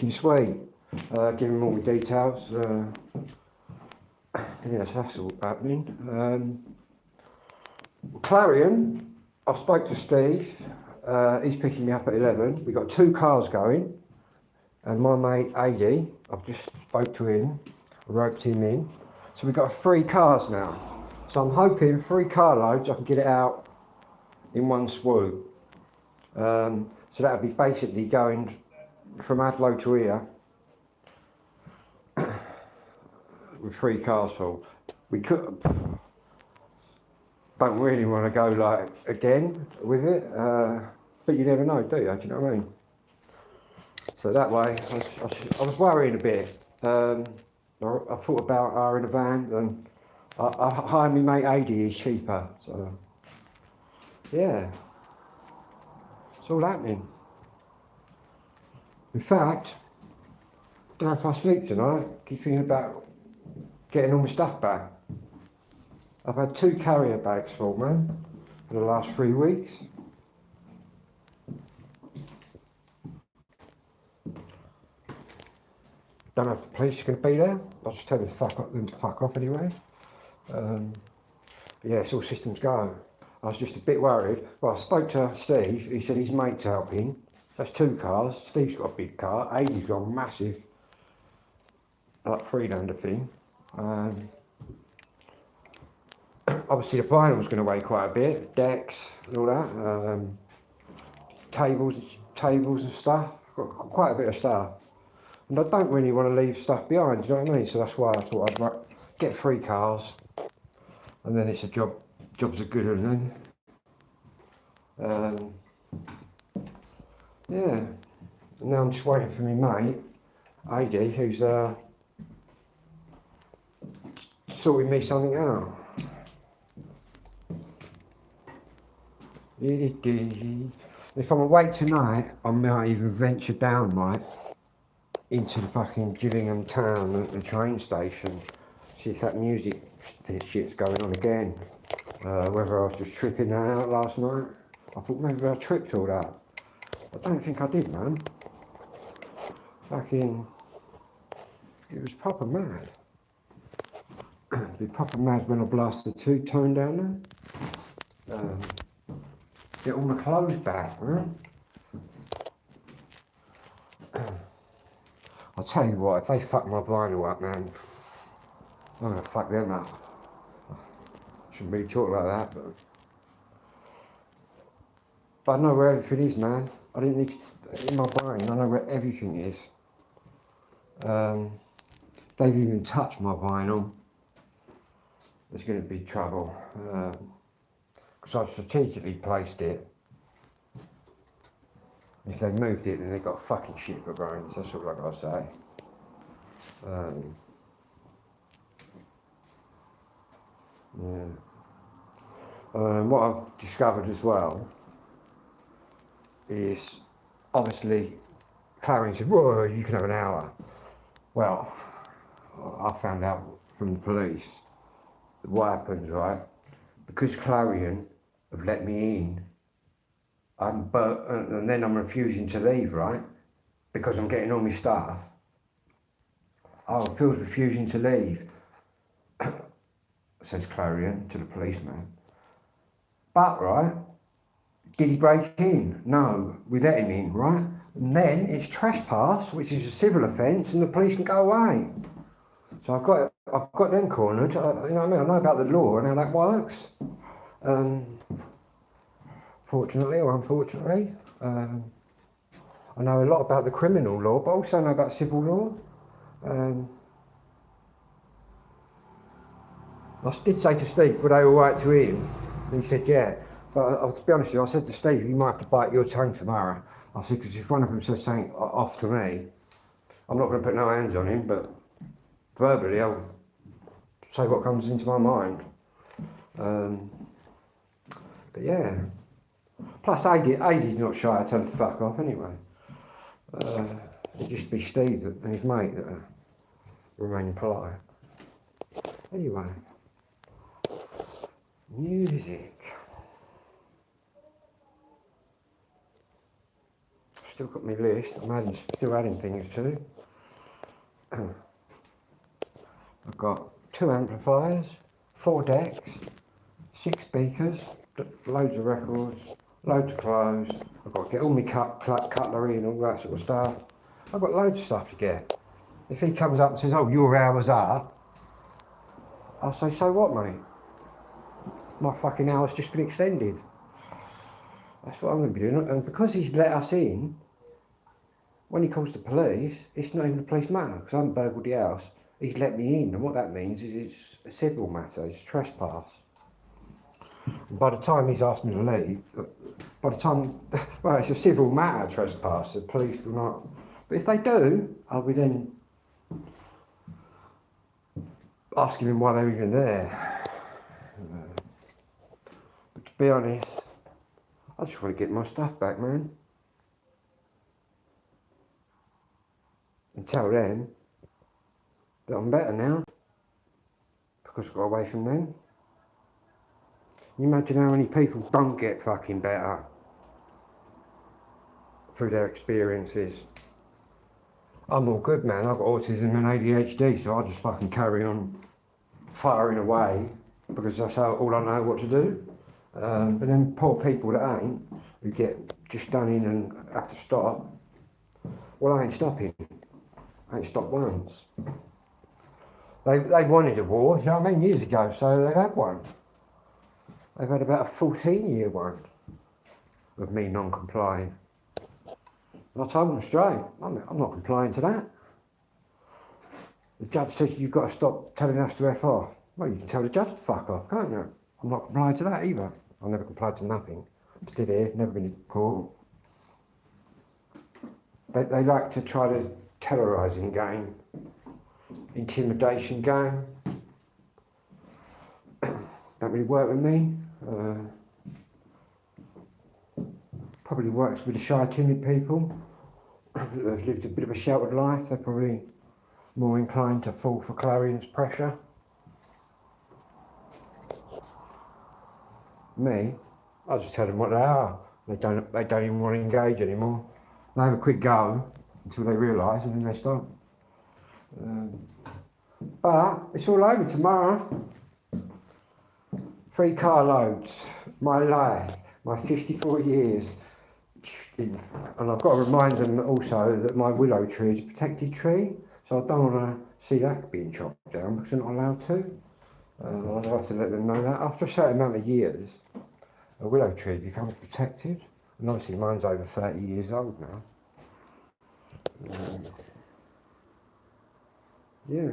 fucking sweet. Give him all the details. Yeah, so that's all happening. Clarion, I spoke to Steve. He's picking me up at 11. We've got 2 cars going. And my mate Adi, I've just spoke to him, roped him in. So we've got 3 cars now. So I'm hoping 3 carloads I can get it out in one swoop. So that would be basically going from Adlo to here with 3 cars full. We could, don't really want to go like again with it, but you never know, do you? Do you know what I mean? So that way, I was worrying a bit. I thought about hiring a van, and I hired my mate Adi, he's cheaper. So yeah, it's all happening. In fact, I don't know if I sleep tonight. Keep thinking about getting all my stuff back. I've had 2 carrier bags full, man, for the last 3 weeks. Don't know if the police are going to be there. I'll just tell them to fuck off anyway. But yeah, it's all systems go. I was just a bit worried. Well, I spoke to Steve. He said his mate's helping. That's 2 cars. Steve's got a big car. Adi's got a massive, like, Freelander thing. Obviously the vinyl's going to weigh quite a bit. Decks and all that. Tables and stuff. Got quite a bit of stuff. And I don't really want to leave stuff behind, do you know what I mean? So that's why I thought I'd get 3 cars, and then it's a job's a good one then. Yeah, and now I'm just waiting for my mate, Adi, who's sorting me something out. If I'm awake tonight, I might even venture down, right, into the fucking Gillingham town at the train station, see if that music shit's going on again. Whether I was just tripping that out last night. I thought maybe I tripped all that. I don't think I did, man. Fucking, it was proper mad. It'd be proper mad when I blasted 2-tone down there. Get all my clothes back, man. I'll tell you what, if they fuck my vinyl up, man, I'm gonna fuck them up. Shouldn't really talk like that, but I know where everything is, man. I didn't need to, in my brain, I know where everything is. They've even touched my vinyl. There's going to be trouble. Because I've strategically placed it. If they moved it, then they've got fucking shit for brains. That's all I gotta say. What I've discovered as well is, obviously, Clarion said, "Whoa, you can have an hour." Well, I found out from the police that what happens, right? Because Clarion have let me in, and then I'm refusing to leave, right? Because I'm getting all my stuff. Oh, Phil's refusing to leave, says Clarion to the policeman. But, right, did he break in? No, we let him in, right? And then it's trespass, which is a civil offence, and the police can go away. So I've got them cornered. You know what I mean? I know about the law and how that works. Fortunately or unfortunately, I know a lot about the criminal law, but also know about civil law. I did say to Steve, were they all right to him? And he said, yeah. But to be honest with you, I said to Steve, you might have to bite your tongue tomorrow. I said, because if one of them says something off to me, I'm not going to put no hands on him, but verbally I'll say what comes into my mind. But yeah. Plus, Adi's not shy, I tell him to fuck off anyway. It'd just be Steve and his mate that remain polite. Anyway. Music. still got my list. I'm still adding things to. I've got 2 amplifiers, 4 decks, 6 speakers, loads of records, loads of clothes. I've got to get all my cutlery and all that sort of stuff. I've got loads of stuff to get. If he comes up and says, oh, your hour's up, I'll say, so what, mate? My fucking hour's just been extended. That's what I'm going to be doing. And because he's let us in, when he calls the police, it's not even the police matter, because I haven't burgled the house. He's let me in, and what that means is it's a civil matter, it's trespass. And by the time he's asked me to leave, by the time, well, it's a civil matter, trespass, the police will not. But if they do, I'll be then asking them why they're even there. But to be honest, I just want to get my stuff back, man. And tell them that I'm better now, because I got away from them. You imagine how many people don't get fucking better through their experiences. I'm all good, man. I've got autism and ADHD, so I just fucking carry on firing away because that's all I know what to do. But then poor people that ain't, who get just done in and have to stop, well, I ain't stopping. I ain't stopped once. They wanted a war, you know what I mean, years ago, so they've had one. They've had about a 14-year one of me non-complying. And I told them straight, I'm not complying to that. The judge says you've got to stop telling us to F off. Well, you can tell the judge to fuck off, can't you? I'm not complying to that either. I've never complied to nothing. I'm still here, never been in court. They like to try the terrorising game, intimidation game. Don't really work with me. Probably works with the shy, timid people that lived a bit of a sheltered life. They're probably more inclined to fall for Clarion's pressure. Me, I just tell them what they are. They don't even want to engage anymore. They have a quick go until they realise, and then they stop. But it's all over tomorrow. 3 carloads, my life, my 54 years. And I've got to remind them also that my willow tree is a protected tree, so I don't want to see that being chopped down because I'm not allowed to. I'll have to let them know that. After a certain amount of years, a willow tree becomes protected, and obviously mine's over 30 years old now. Yeah.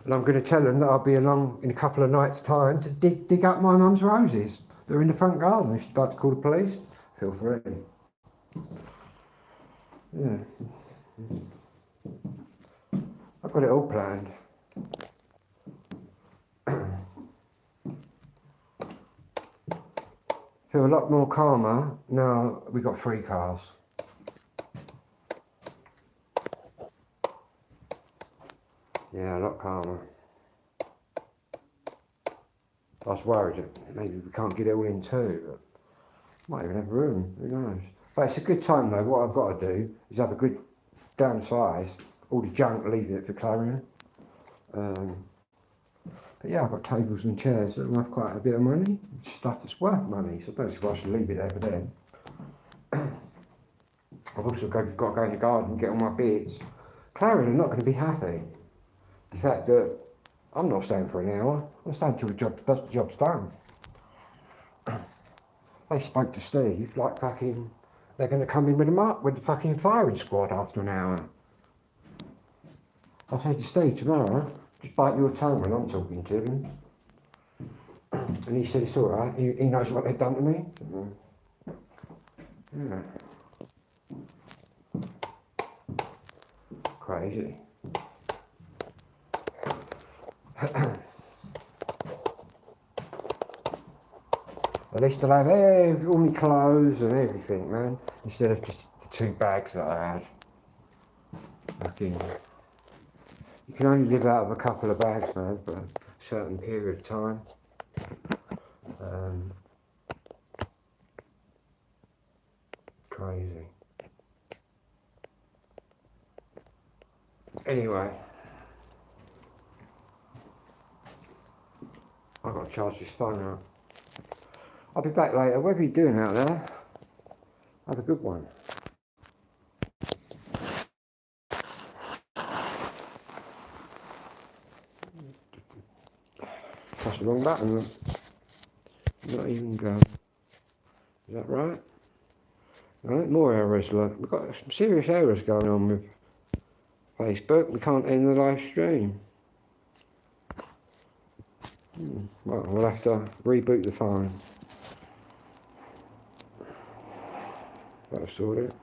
And I'm going to tell them that I'll be along in a couple of nights' time to dig up my mum's roses. They're in the front garden. If you'd like to call the police, feel free. Yeah. I've got it all planned. Feel a lot more calmer now we've got 3 cars. Yeah, a lot calmer. I was worried that maybe we can't get it all in 2, but might even have room, who knows. But it's a good time though. What I've got to do is have a good downsize, all the junk, leave it for Clarion. But yeah, I've got tables and chairs that are worth quite a bit of money. Stuff that's worth money, so I don't see why I should leave it there for them. I've also got to go in the garden and get all my bits. Clarion are not going to be happy. The fact that I'm not staying for an hour, I'm staying until the job's done. They spoke to Steve like fucking, they're going to come in with the fucking firing squad after an hour. I said to Steve tomorrow, just bite your tongue when I'm talking to him. And he said it's alright, he knows what they've done to me. Yeah. Crazy. At least I'll have all my clothes and everything, man, instead of just the 2 bags that I had. Fucking, you can only live out of a couple of bags, man, for a certain period of time. Crazy. Anyway, I've got to charge this phone up. I'll be back later. Whatever you're doing out there, have a good one. Press the wrong button. Look. Not even go. Is that right? Right, more errors. Look, we've got some serious errors going on with Facebook. We can't end the live stream. Well, we'll have to reboot the phone. That'll sort it.